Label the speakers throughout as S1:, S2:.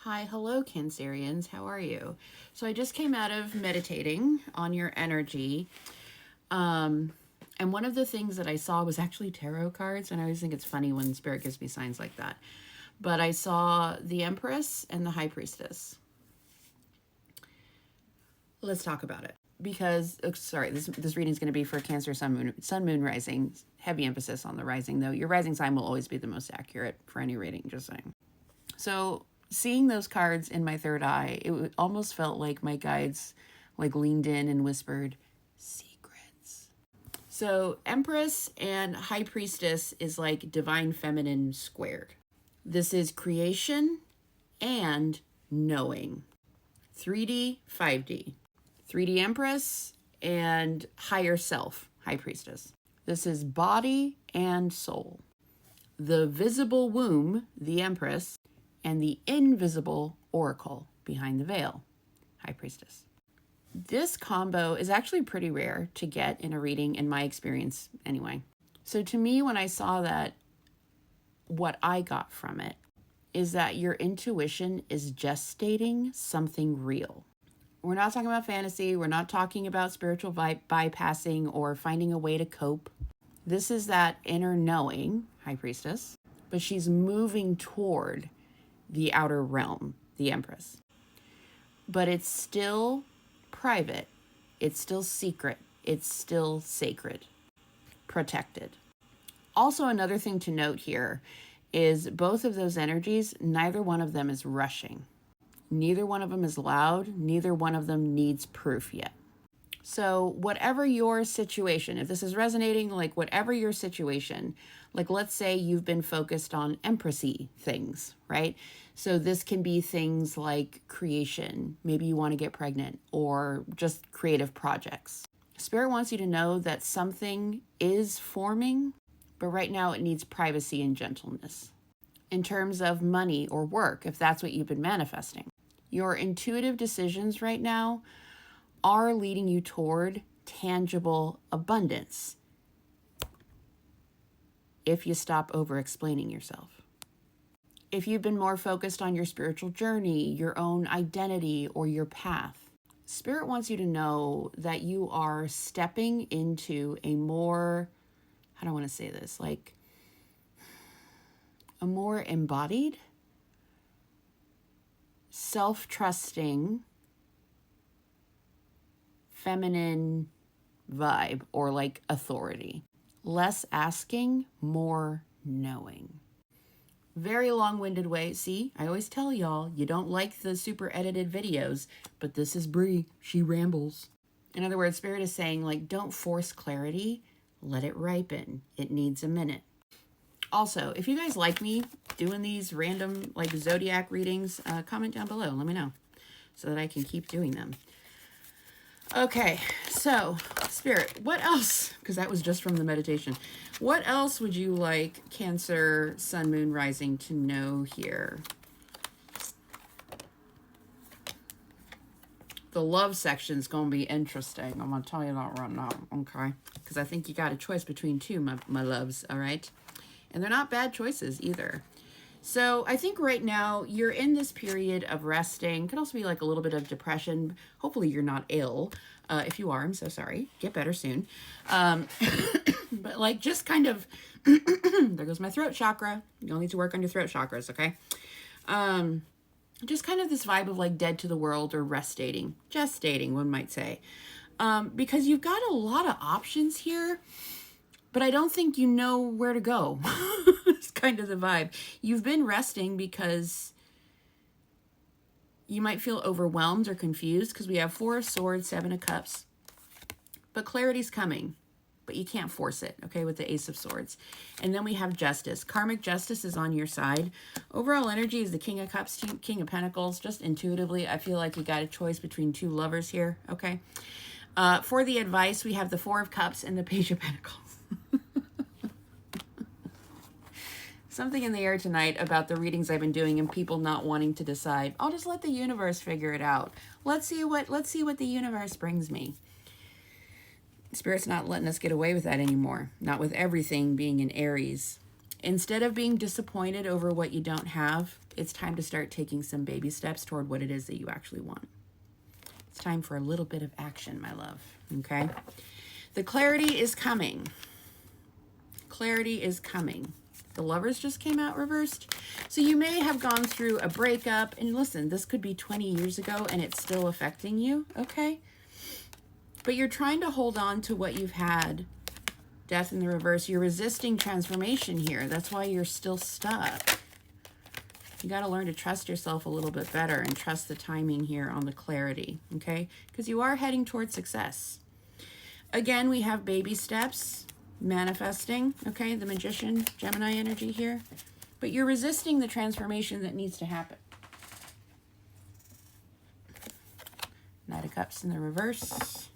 S1: Hi, hello, Cancerians. How are you? So I just came out of meditating on your energy. And one of the things that I saw was actually tarot cards. And I always think it's funny when Spirit gives me signs like that. But I saw the Empress and the High Priestess. Let's talk about it. Because, sorry, this reading is going to be for Cancer, Sun, Moon, Rising. Heavy emphasis on the rising, though. Your rising sign will always be the most accurate for any reading, just saying. So seeing those cards in my third eye, it almost felt like my guides leaned in and whispered, secrets. So Empress and High Priestess is like divine feminine squared. This is creation and knowing. 3D, 5D. 3D Empress and higher self, High Priestess. This is body and soul. The visible womb, the Empress, and the invisible oracle behind the veil, High Priestess. This combo is actually pretty rare to get in a reading, in my experience anyway. So to me, when I saw that, what I got from it is that your intuition is gestating something real. We're not talking about fantasy. We're not talking about spiritual bypassing or finding a way to cope. This is that inner knowing, High Priestess, but she's moving toward the outer realm, the Empress. But it's still private. It's still secret. It's still sacred, protected. Also, another thing to note here is both of those energies, neither one of them is rushing. Neither one of them is loud. Neither one of them needs proof yet. So whatever your situation, if this is resonating, like whatever your situation, like let's say you've been focused on empressy things, right? So this can be things like creation. Maybe you want to get pregnant or just creative projects. Spirit wants you to know that something is forming, but right now it needs privacy and gentleness. In terms of money or work, if that's what you've been manifesting, your intuitive decisions right now are leading you toward tangible abundance if you stop over-explaining yourself. If you've been more focused on your spiritual journey, your own identity, or your path, Spirit wants you to know that you are stepping into a more, how do I want to say this, like a more embodied, self-trusting, feminine vibe or like authority. Less asking, more knowing. Very long-winded way. See, I always tell y'all, you don't like the super edited videos, but this is Brie. She rambles. In other words, Spirit is saying, like, don't force clarity. Let it ripen. It needs a minute. Also, if you guys like me doing these random, like, zodiac readings, comment down below. Let me know so that I can keep doing them. Okay, so Spirit, what else? Because that was just from the meditation. What else would you like Cancer, Sun, Moon, Rising to know here? The love section is going to be interesting. I'm going to tell you that right now, okay? Because I think you got a choice between two, my loves, all right? And they're not bad choices either. So I think right now you're in this period of resting. Could also be like a little bit of depression. Hopefully you're not ill. If you are, I'm so sorry. Get better soon. But like just kind of, there goes my throat chakra. You'll need to work on your throat chakras, okay? Just kind of this vibe of like dead to the world or gestating, one might say. Because you've got a lot of options here, but I don't think you know where to go. It's kind of the vibe. You've been resting because you might feel overwhelmed or confused because we have 4 of Swords, 7 of Cups. But clarity's coming, but you can't force it, okay, with the Ace of Swords. And then we have Justice. Karmic justice is on your side. Overall energy is the King of Cups, King of Pentacles. Just intuitively, I feel like you got a choice between 2 lovers here, okay? For the advice, we have the 4 of Cups and the Page of Pentacles. Something in the air tonight about the readings I've been doing and people not wanting to decide. I'll just let the universe figure it out. Let's see what the universe brings me. Spirit's not letting us get away with that anymore. Not with everything being in Aries Instead of being disappointed over what you don't have, it's time to start taking some baby steps toward what it is that you actually want. It's time for a little bit of action, my love, okay? The clarity is coming. Clarity is coming. The Lovers just came out reversed. So you may have gone through a breakup. And listen, this could be 20 years ago and it's still affecting you, okay? But you're trying to hold on to what you've had. Death in the reverse. You're resisting transformation here. That's why you're still stuck. You got to learn to trust yourself a little bit better and trust the timing here on the clarity, okay? Because you are heading towards success. Again, we have baby steps, manifesting, okay? The Magician, Gemini energy here. But you're resisting the transformation that needs to happen. Knight of Cups in the reverse.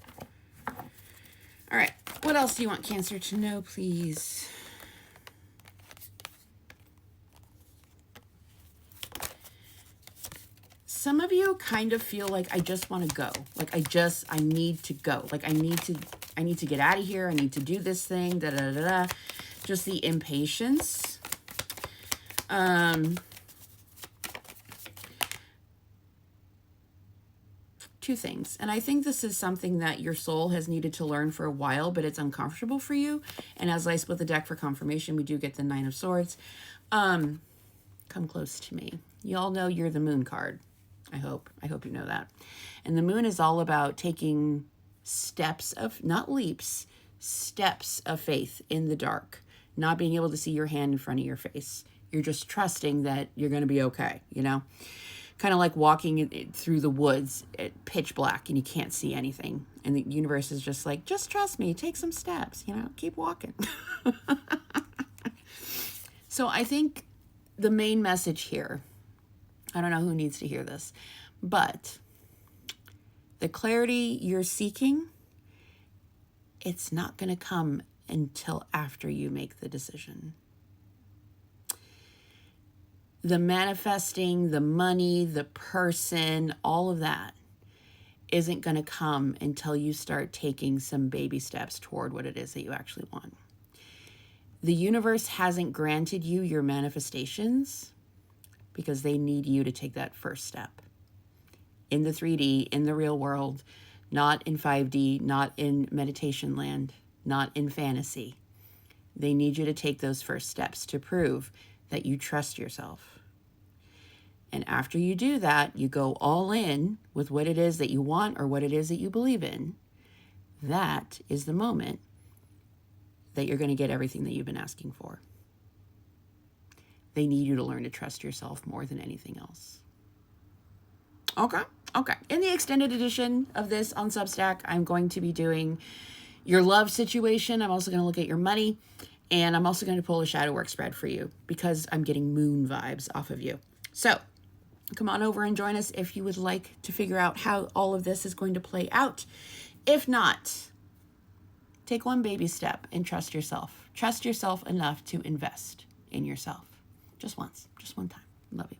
S1: All right, what else do you want Cancer to know, please? Some of you kind of feel like I just want to go. Like I need to go. Like I need to get out of here. I need to do this thing. Da da da da. Just the impatience. Two things. And I think this is something that your soul has needed to learn for a while, but it's uncomfortable for you. And as I split the deck for confirmation, we do get the Nine of Swords. Come close to me. You all know you're the Moon card. I hope you know that. And the Moon is all about taking steps of, not leaps, steps of faith in the dark. Not being able to see your hand in front of your face. You're just trusting that you're going to be okay, you know? Kind of like walking through the woods at pitch black and you can't see anything. And the universe is just like, just trust me, take some steps, you know, keep walking. So I think the main message here, I don't know who needs to hear this, but the clarity you're seeking, it's not going to come until after you make the decision. The manifesting, the money, the person, all of that isn't going to come until you start taking some baby steps toward what it is that you actually want. The universe hasn't granted you your manifestations because they need you to take that first step. In the 3D, in the real world, not in 5D, not in meditation land, not in fantasy. They need you to take those first steps to prove that you trust yourself. And after you do that, you go all in with what it is that you want or what it is that you believe in. That is the moment that you're going to get everything that you've been asking for. They need you to learn to trust yourself more than anything else. Okay. In the extended edition of this on Substack, I'm going to be doing your love situation. I'm also going to look at your money. And I'm also going to pull a shadow work spread for you because I'm getting moon vibes off of you. So come on over and join us if you would like to figure out how all of this is going to play out. If not, take one baby step and trust yourself. Trust yourself enough to invest in yourself. Just once, just one time. Love you.